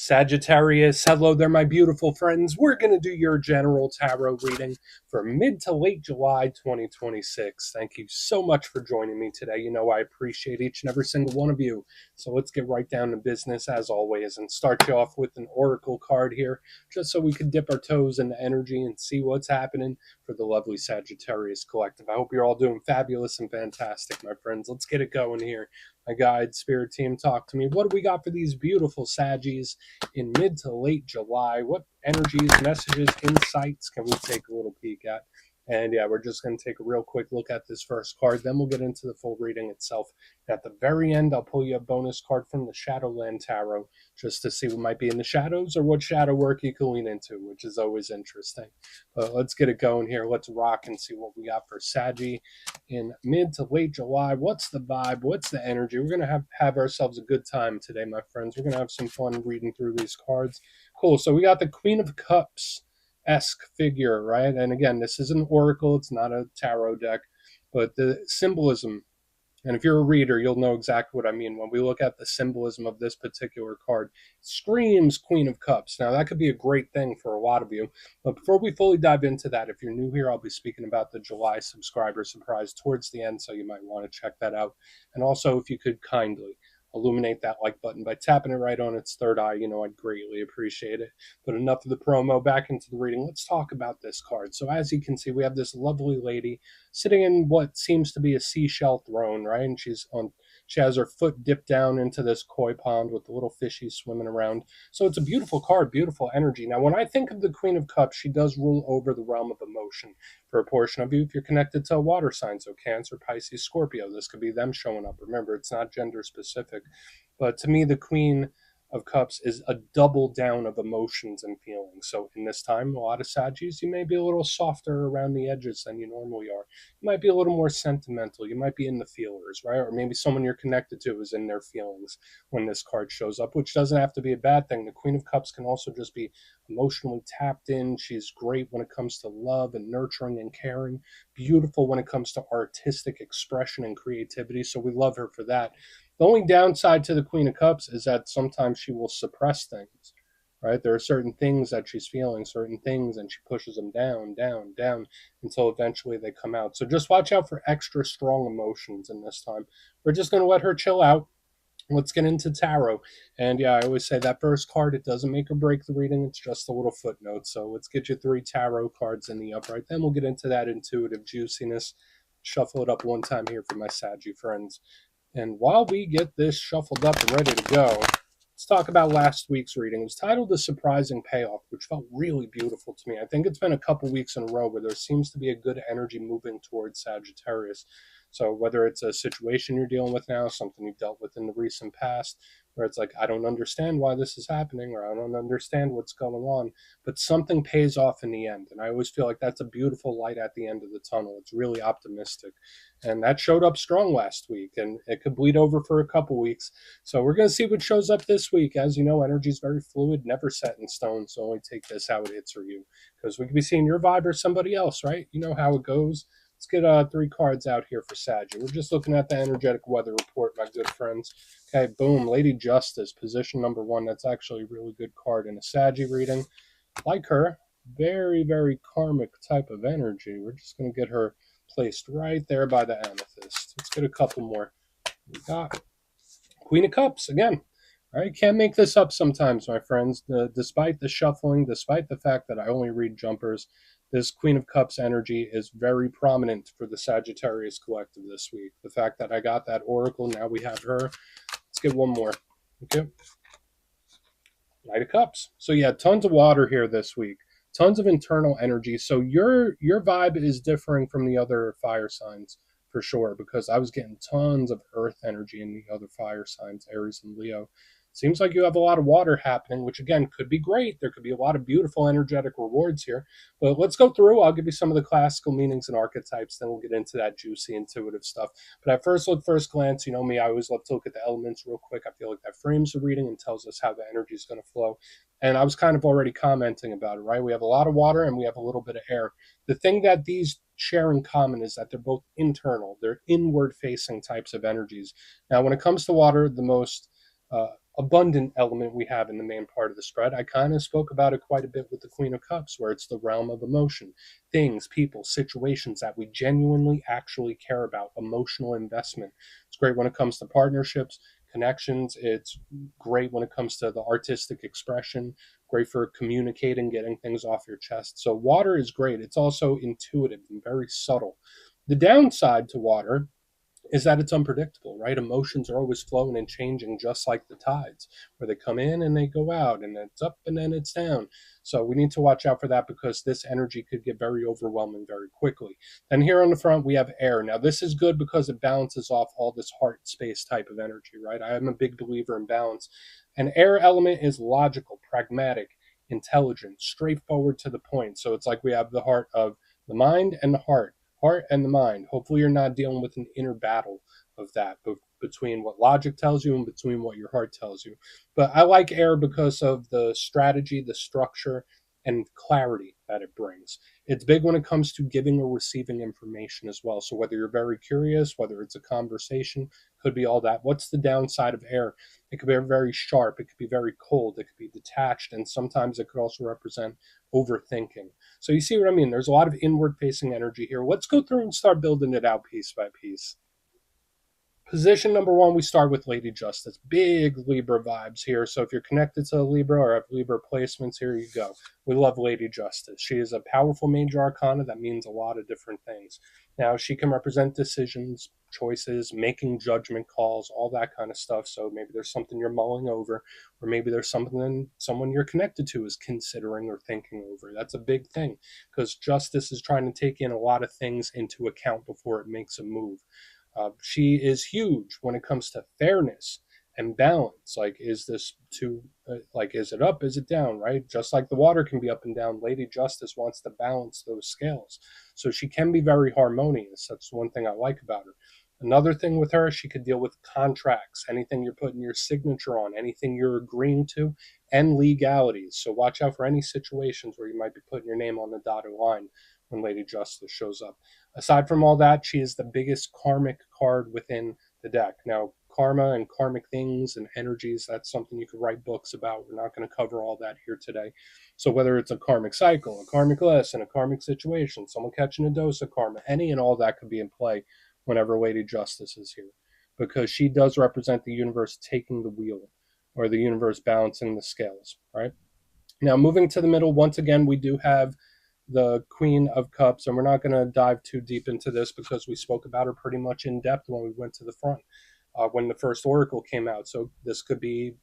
Sagittarius, hello there, my beautiful friends. We're going to do your general tarot reading for mid to late July 2026. Thank you so much for joining me today. You know, I appreciate each and every single one of you. So let's get right down to business as always and start you off with an oracle card here, just so we can dip our toes into energy and see what's happening for the lovely Sagittarius collective. I hope you're all doing fabulous and fantastic, my friends. Let's get it going here. My guide, spirit team, talk to me. What do we got for these beautiful Saggies in mid to late July? What energies, messages, insights can we take a little peek at? And yeah, we're just going to take a real quick look at this first card. Then we'll get into the full reading itself. At the very end, I'll pull you a bonus card from the Shadowland Tarot just to see what might be in the shadows or what shadow work you can lean into, which is always interesting. But let's get it going here. Let's rock and see what we got for Saggy in mid to late July. What's the vibe? What's the energy? We're going to have ourselves a good time today, my friends. We're going to have some fun reading through these cards. Cool. So we got the Queen of Cups-esque figure, right? And again, this is an oracle. It's not a tarot deck, but the symbolism, and if you're a reader, you'll know exactly what I mean. When we look at the symbolism of this particular card, it screams Queen of Cups. Now, that could be a great thing for a lot of you. But before we fully dive into that, if you're new here, I'll be speaking about the July subscriber surprise towards the end, so you might want to check that out. And also, if you could kindly illuminate that like button by tapping it right on its third eye, you know, I'd greatly appreciate it. But enough of the promo, back into the reading. Let's talk about this card. So as you can see, we have this lovely lady sitting in what seems to be a seashell throne, right? And she has her foot dipped down into this koi pond with the little fishies swimming around. So it's a beautiful card, beautiful energy. Now, when I think of the Queen of Cups, she does rule over the realm of emotion for a portion of you. If you're connected to a water sign, so Cancer, Pisces, Scorpio, this could be them showing up. Remember, it's not gender specific. But to me, the Queen of Cups is a double down of emotions and feelings. So in this time, a lot of Saggies, you may be a little softer around the edges than you normally are. You might be a little more sentimental. You might be in the feelers, right? Or maybe someone you're connected to is in their feelings when this card shows up, which doesn't have to be a bad thing. The Queen of Cups can also just be emotionally tapped in. She's great when it comes to love and nurturing and caring. Beautiful when it comes to artistic expression and creativity. So we love her for that. The only downside to the Queen of Cups is that sometimes she will suppress things, right? There are certain things that she's feeling, certain things, and she pushes them down, down, down until eventually they come out. So just watch out for extra strong emotions in this time. We're just going to let her chill out. Let's get into tarot. And yeah, I always say that first card, it doesn't make or break the reading. It's just a little footnote. So let's get you 3 tarot cards in the upright. Then we'll get into that intuitive juiciness. Shuffle it up one time here for my Saggy friends. And while we get this shuffled up and ready to go, let's talk about last week's reading. It was titled The Surprising Payoff, which felt really beautiful to me. I think it's been a couple weeks in a row where there seems to be a good energy moving towards Sagittarius. So whether it's a situation you're dealing with now, something you've dealt with in the recent past, where it's like, I don't understand why this is happening, or I don't understand what's going on, but something pays off in the end. And I always feel like that's a beautiful light at the end of the tunnel. It's really optimistic. And that showed up strong last week, and it could bleed over for a couple weeks. So we're going to see what shows up this week. As you know, energy is very fluid, never set in stone. So only take this how it hits for you, because we could be seeing your vibe or somebody else, right? You know how it goes. Let's get 3 cards out here for Saggy. We're just looking at the energetic weather report, my good friends. Okay, boom. Lady Justice, position number 1. That's actually a really good card in a Saggy reading. Like her, very, very karmic type of energy. We're just going to get her placed right there by the amethyst. Let's get a couple more. We got Queen of Cups again. All right, can't make this up sometimes, my friends. Despite the shuffling, despite the fact that I only read jumpers, this Queen of Cups energy is very prominent for the Sagittarius collective this week. The fact that I got that oracle, now we have her. Let's get one more. Okay. Knight of Cups. So yeah, tons of water here this week. Tons of internal energy. So your vibe is differing from the other fire signs for sure, because I was getting tons of earth energy in the other fire signs, Aries and Leo. Seems like you have a lot of water happening, which again could be great. There could be a lot of beautiful energetic rewards here. But let's go through. I'll give you some of the classical meanings and archetypes, then we'll get into that juicy intuitive stuff. But at first glance, you know me, I always love to look at the elements real quick. I feel like that frames the reading and tells us how the energy is going to flow. And I was kind of already commenting about it, right? We have a lot of water and we have a little bit of air. The thing that these share in common is that they're both internal. They're inward-facing types of energies. Now, when it comes to water, the most abundant element we have in the main part of the spread. I kind of spoke about it quite a bit with the Queen of Cups, where it's the realm of emotion, things, people, situations that we genuinely actually care about, emotional investment. It's great when it comes to partnerships, connections. It's great when it comes to the artistic expression, great for communicating, getting things off your chest. So, water is great. It's also intuitive and very subtle. The downside to water is that it's unpredictable, right? Emotions are always flowing and changing just like the tides, where they come in and they go out, and it's up and then it's down. So we need to watch out for that because this energy could get very overwhelming very quickly. Then here on the front, we have air. Now, this is good because it balances off all this heart space type of energy, right? I am a big believer in balance. An air element is logical, pragmatic, intelligent, straightforward to the point. So it's like we have the heart of the mind and the heart and the mind. Hopefully, you're not dealing with an inner battle of that between what logic tells you and between what your heart tells you. But I like air because of the strategy, the structure, and clarity that it brings. It's big when it comes to giving or receiving information as well. So whether you're very curious, whether it's a conversation, could be all that. What's the downside of air? It could be very sharp, it could be very cold, it could be detached, and sometimes it could also represent overthinking. So you see what I mean? There's a lot of inward facing energy here. Let's go through and start building it out piece by piece. Position number one, we start with Lady Justice. Big Libra vibes here. So if you're connected to Libra or have Libra placements, here you go. We love Lady Justice. She is a powerful major arcana that means a lot of different things. Now, she can represent decisions, choices, making judgment calls, all that kind of stuff. So maybe there's something you're mulling over, or maybe there's something someone you're connected to is considering or thinking over. That's a big thing because Justice is trying to take in a lot of things into account before it makes a move. She is huge when it comes to fairness and balance. Like, is this too, like, is it up? Is it down? Right? Just like the water can be up and down, Lady Justice wants to balance those scales. So she can be very harmonious. That's one thing I like about her. Another thing with her, she could deal with contracts, anything you're putting your signature on, anything you're agreeing to, and legalities. So watch out for any situations where you might be putting your name on the dotted line when Lady Justice shows up. Aside from all that, she is the biggest karmic card within the deck. Now, karma and karmic things and energies, that's something you could write books about. We're not going to cover all that here today. So, whether it's a karmic cycle, a karmic lesson, a karmic situation, someone catching a dose of karma, any and all that could be in play whenever Lady Justice is here because she does represent the universe taking the wheel or the universe balancing the scales, right? Now, moving to the middle, once again, we do have the Queen of Cups, and we're not going to dive too deep into this because we spoke about her pretty much in depth when we went to the front when the first oracle came out. So this could be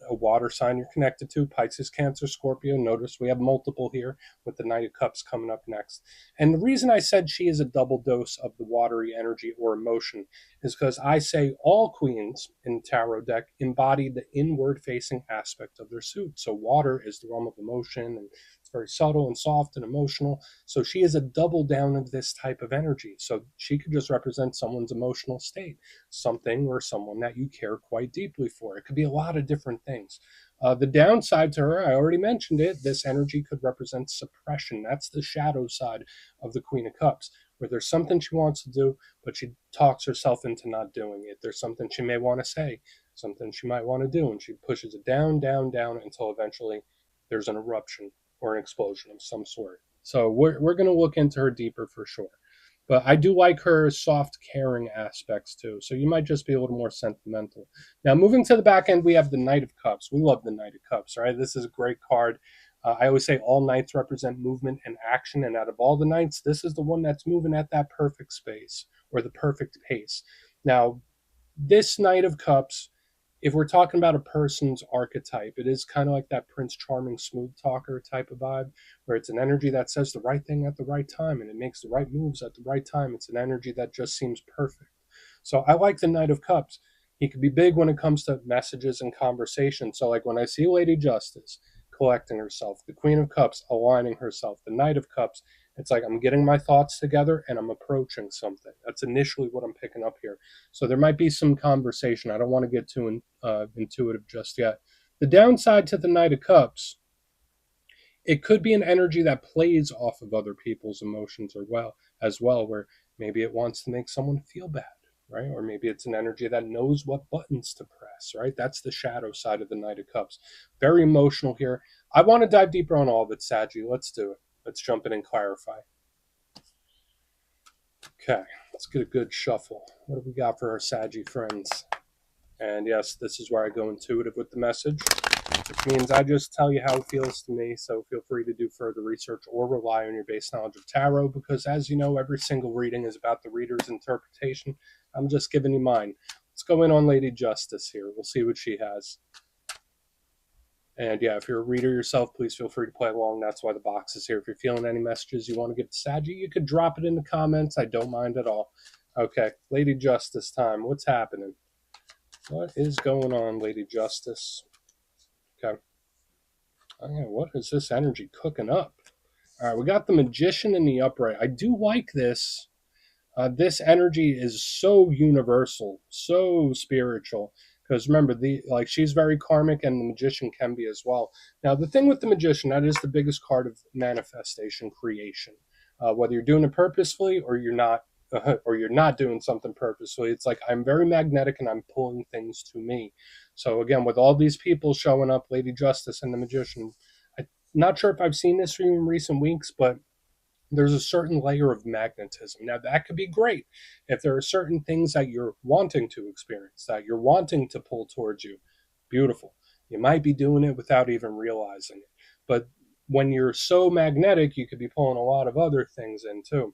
a water sign you're connected to: Pisces, Cancer, Scorpio. Notice we have multiple here with the Knight of Cups coming up next. And the reason I said she is a double dose of the watery energy or emotion is because I say all queens in tarot deck embody the inward facing aspect of their suit. So water is the realm of emotion, and it's very subtle and soft and emotional. So she is a double down of this type of energy. So she could just represent someone's emotional state, something or someone that you care quite deeply for. It could be a lot of different things. The downside to her, I already mentioned it, this energy could represent suppression. That's the shadow side of the Queen of Cups, where there's something she wants to do, but she talks herself into not doing it. There's something she may want to say, something she might want to do, and she pushes it down, down, down until eventually there's an eruption or an explosion of some sort. So we're going to look into her deeper for sure. But I do like her soft, caring aspects too. So you might just be a little more sentimental. Now, moving to the back end, we have the Knight of Cups. We love the Knight of Cups, right? This is a great card. I always say all knights represent movement and action. And out of all the knights, this is the one that's moving at that perfect space or the perfect pace. Now, this Knight of Cups, if we're talking about a person's archetype, it is kind of like that Prince Charming smooth talker type of vibe, where it's an energy that says the right thing at the right time and it makes the right moves at the right time. It's an energy that just seems perfect. So I like the Knight of Cups. He could be big when it comes to messages and conversation. So, like when I see Lady Justice collecting herself, the Queen of Cups aligning herself, the Knight of Cups, it's like I'm getting my thoughts together and I'm approaching something. That's initially what I'm picking up here. So there might be some conversation. I don't want to get too intuitive just yet. The downside to the Knight of Cups, it could be an energy that plays off of other people's emotions or well as well, where maybe it wants to make someone feel bad, right? Or maybe it's an energy that knows what buttons to press, right? That's the shadow side of the Knight of Cups. Very emotional here. I want to dive deeper on all of it, Saggy. Let's do it. Let's jump in and clarify. Okay, let's get a good shuffle. What do we got for our Saggy friends? And yes, this is where I go intuitive with the message, which means I just tell you how it feels to me. So feel free to do further research or rely on your base knowledge of tarot, because as you know, every single reading is about the reader's interpretation. I'm just giving you mine. Let's go in on Lady Justice here. We'll see what she has. And yeah, if you're a reader yourself, please feel free to play along. That's why the box is here. If you're feeling any messages you want to give to Saggy, you could drop it in the comments. I don't mind at all. Okay, Lady Justice time. What's happening? What is going on, Lady Justice? Okay. Oh, yeah, what is this energy cooking up? All right, we got the Magician in the upright. I do like this. This energy is so universal, so spiritual. Because remember, she's very karmic, and the Magician can be as well. Now, the thing with the Magician, that is the biggest card of manifestation creation. Whether you're doing it purposefully or you're not, or you're not doing something purposefully, it's like I'm very magnetic and I'm pulling things to me. So again, with all these people showing up, Lady Justice and the Magician, I'm not sure if I've seen this for you in recent weeks, but there's a certain layer of magnetism. Now, that could be great if there are certain things that you're wanting to experience, that you're wanting to pull towards you. Beautiful. You might be doing it without even realizing it. But when you're so magnetic, you could be pulling a lot of other things in too.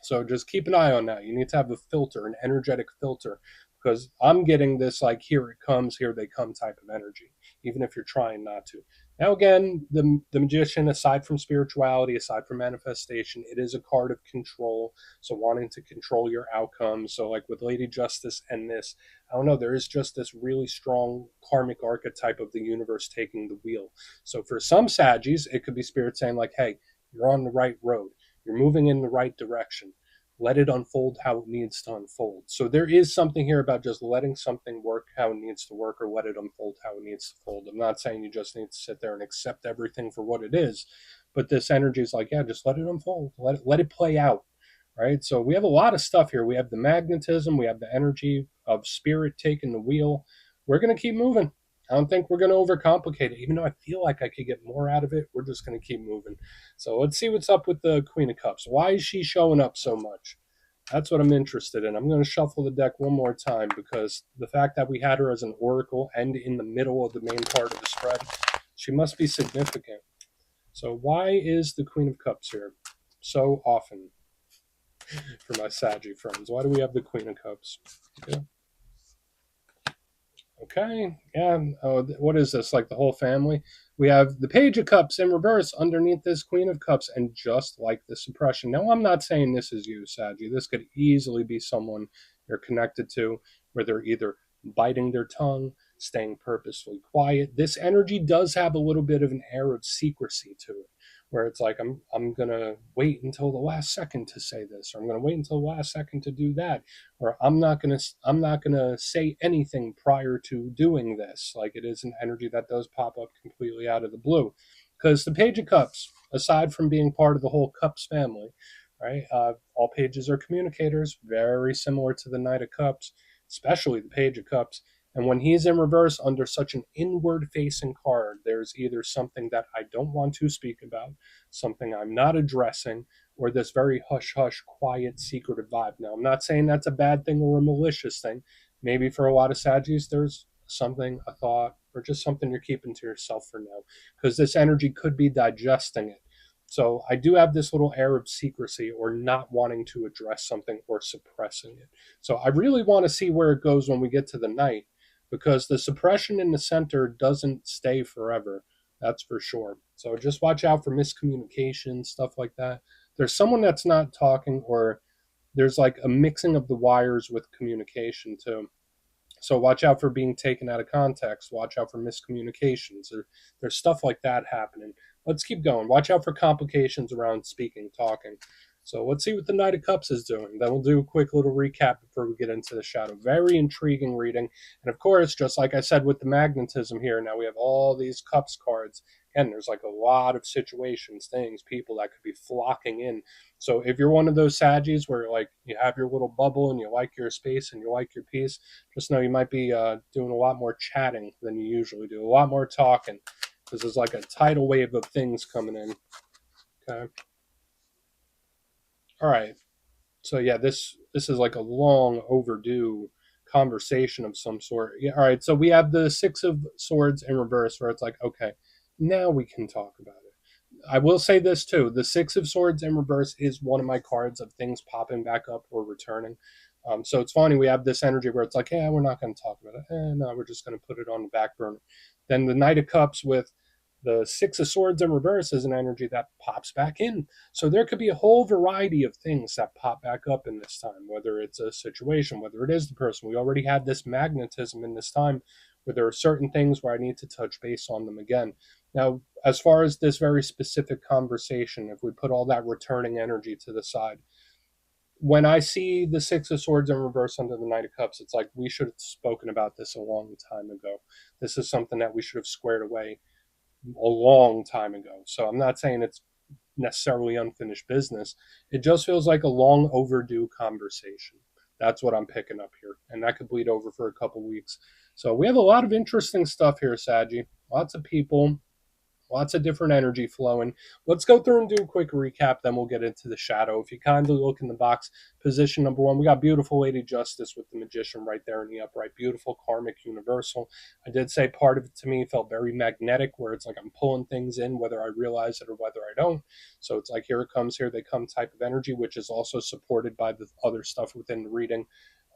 So just keep an eye on that. You need to have a filter, an energetic filter, because I'm getting this like here it comes, here they come type of energy, even if you're trying not to. Now again, the Magician, aside from spirituality, aside from manifestation, it is a card of control. So wanting to control your outcomes. So like with Lady Justice and this, I don't know, there is just this really strong karmic archetype of the universe taking the wheel. So for some Saggies, it could be spirit saying like, hey, you're on the right road. You're moving in the right direction. Let it unfold how it needs to unfold. So there is something here about just letting something work how it needs to work, or let it unfold how it needs to fold. I'm not saying you just need to sit there and accept everything for what it is, but this energy is like, yeah, just let it unfold. Let it play out. Right. So we have a lot of stuff here. We have the magnetism, we have the energy of spirit taking the wheel. We're going to keep moving. I don't think we're going to overcomplicate it. Even though I feel like I could get more out of it, we're just going to keep moving. So let's see what's up with the Queen of Cups. Why is she showing up so much? That's what I'm interested in. I'm going to shuffle the deck one more time, because the fact that we had her as an oracle and in the middle of the main part of the spread, she must be significant. So why is the Queen of Cups here so often for my Saggy friends? Why do we have the Queen of Cups? Okay. Okay, yeah. Oh, what is this? Like the whole family? We have the Page of Cups in reverse underneath this Queen of Cups, and just like the suppression. Now, I'm not saying this is you, Saggy. This could easily be someone you're connected to, where they're either biting their tongue, staying purposefully quiet. This energy does have a little bit of an air of secrecy to it, where it's like I'm gonna wait until the last second to say this, or I'm gonna wait until the last second to do that, or I'm not gonna say anything prior to doing this. Like, it is an energy that does pop up completely out of the blue, because the Page of Cups, aside from being part of the whole Cups family, right? All pages are communicators, very similar to the Knight of Cups, especially the Page of Cups. And when he's in reverse under such an inward facing card, there's either something that I don't want to speak about, something I'm not addressing, or this very hush hush, quiet, secretive vibe. Now, I'm not saying that's a bad thing or a malicious thing. Maybe for a lot of Saggies, there's something, a thought, or just something you're keeping to yourself for now, because this energy could be digesting it. So I do have this little air of secrecy, or not wanting to address something or suppressing it. So I really want to see where it goes when we get to the night, because the suppression in the center doesn't stay forever. That's for sure. So just watch out for miscommunication, stuff like that. There's someone that's not talking, or there's like a mixing of the wires with communication too. So watch out for being taken out of context. Watch out for miscommunications. There's stuff like that happening. Let's keep going. Watch out for complications around speaking, talking. So let's see what the Knight of Cups is doing. Then we'll do a quick little recap before we get into the shadow. Very intriguing reading. And of course, just like I said with the magnetism here, now we have all these Cups cards. And there's like a lot of situations, things, people that could be flocking in. So if you're one of those Saggies where like you have your little bubble and you like your space and you like your peace, just know you might be doing a lot more chatting than you usually do, a lot more talking, because there's like a tidal wave of things coming in. Okay. All right. So yeah, this is like a long overdue conversation of some sort. Yeah, all right. So we have the Six of Swords in reverse, where it's like, okay, now we can talk about it. I will say this too: the Six of Swords in reverse is one of my cards of things popping back up or returning. So it's funny we have this energy where it's like, yeah, we're not going to talk about it. No, we're just going to put it on the back burner. Then the Knight of Cups with the Six of Swords in reverse is an energy that pops back in. So there could be a whole variety of things that pop back up in this time, whether it's a situation, whether it is the person. We already had this magnetism in this time where there are certain things where I need to touch base on them again. Now, as far as this very specific conversation, if we put all that returning energy to the side, when I see the Six of Swords in reverse under the Knight of Cups, it's like we should have spoken about this a long time ago. This is something that we should have squared away a long time ago. So I'm not saying it's necessarily unfinished business. It just feels like a long overdue conversation. That's what I'm picking up here. And that could bleed over for a couple weeks. So we have a lot of interesting stuff here, Saji. Lots of people, lots of different energy flowing. Let's go through and do a quick recap, then we'll get into the shadow. If you kindly look in the box, position number one, we got beautiful Lady Justice with the Magician right there in the upright. Beautiful karmic universal. I did say part of it to me felt very magnetic, where it's like I'm pulling things in, whether I realize it or whether I don't. So it's like here it comes, here they come type of energy, which is also supported by the other stuff within the reading.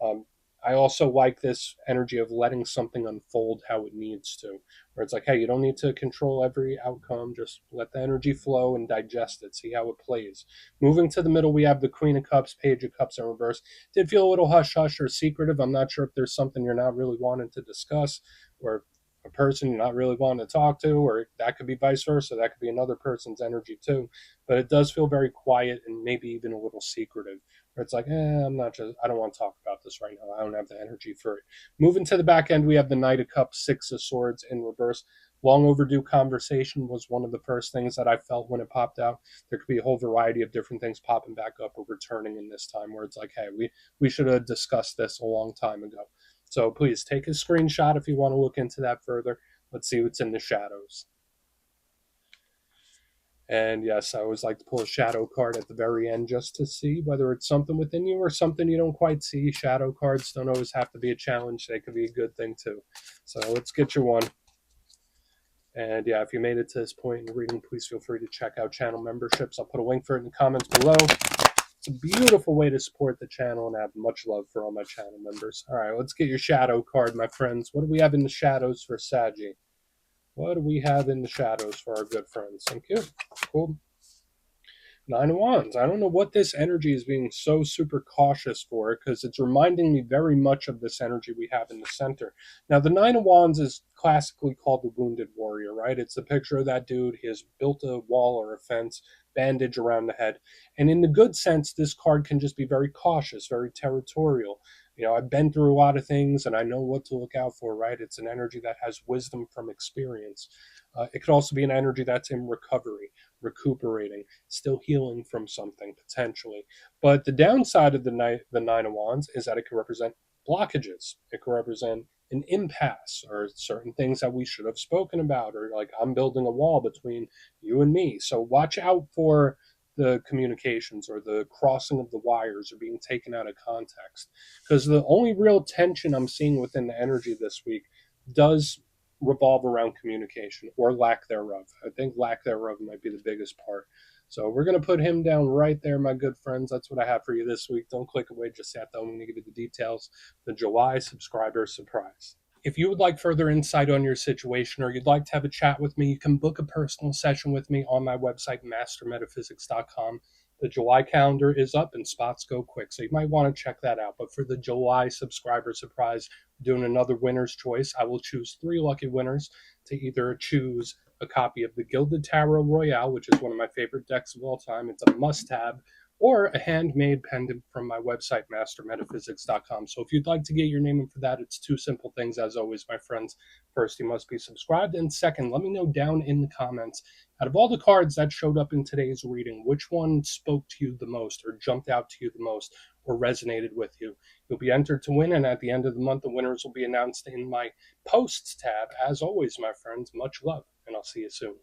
Um, I also like this energy of letting something unfold how it needs to, where it's like, hey, you don't need to control every outcome. Just let the energy flow and digest it. See how it plays. Moving to the middle, we have the Queen of Cups, Page of Cups in reverse. Did feel a little hush hush or secretive. I'm not sure if there's something you're not really wanting to discuss, or a person you're not really wanting to talk to, or that could be vice versa. That could be another person's energy too. But it does feel very quiet and maybe even a little secretive, where it's like, I don't want to talk about this right now. I don't have the energy for it. Moving to the back end, we have the Knight of Cups, Six of Swords in reverse. Long overdue conversation was one of the first things that I felt when it popped out. There could be a whole variety of different things popping back up or returning in this time, where it's like, hey, we should have discussed this a long time ago. So please take a screenshot if you want to look into that further. Let's see what's in the shadows. And yes, I always like to pull a shadow card at the very end just to see whether it's something within you or something you don't quite see. Shadow cards don't always have to be a challenge, they can be a good thing too. So let's get you one. And yeah, if you made it to this point in the reading, please feel free to check out channel memberships. I'll put a link for it in the comments below. It's a beautiful way to support the channel, and I have much love for all my channel members. All right, let's get your shadow card, my friends. What do we have in the shadows for Sagi? What do we have in the shadows for our good friends? Thank you. Cool. Nine of Wands. I don't know what this energy is being so super cautious for, because it's reminding me very much of this energy we have in the center. Now, the Nine of Wands is classically called the Wounded Warrior, right? It's the picture of that dude. He has built a wall or a fence, bandage around the head. And in the good sense, this card can just be very cautious, very territorial. You know, I've been through a lot of things and I know what to look out for, right? It's an energy that has wisdom from experience. It could also be an energy that's in recovery, recuperating, still healing from something potentially. But the downside of the Nine of Wands is that it can represent blockages. It can represent an impasse or certain things that we should have spoken about, or like I'm building a wall between you and me. So watch out for the communications or the crossing of the wires or being taken out of context. Because the only real tension I'm seeing within the energy this week does revolve around communication or lack thereof. I think lack thereof might be the biggest part. So we're going to put him down right there, my good friends. That's what I have for you this week. Don't click away just yet, though. I'm going to give you the details. The July subscriber surprise. If you would like further insight on your situation or you'd like to have a chat with me, you can book a personal session with me on my website, mastermetaphysics.com. The July calendar is up and spots go quick, so you might want to check that out. But for the July subscriber surprise, doing another winner's choice, I will choose 3 lucky winners to either choose a copy of the Gilded Tarot Royale, which is one of my favorite decks of all time. It's a must-have. or a handmade pendant from my website, mastermetaphysics.com. So if you'd like to get your name in for that, it's two simple things, as always, my friends. First, you must be subscribed. And second, let me know down in the comments, out of all the cards that showed up in today's reading, which one spoke to you the most, or jumped out to you the most, or resonated with you. You'll be entered to win, and at the end of the month, the winners will be announced in my posts tab. As always, my friends, much love, and I'll see you soon.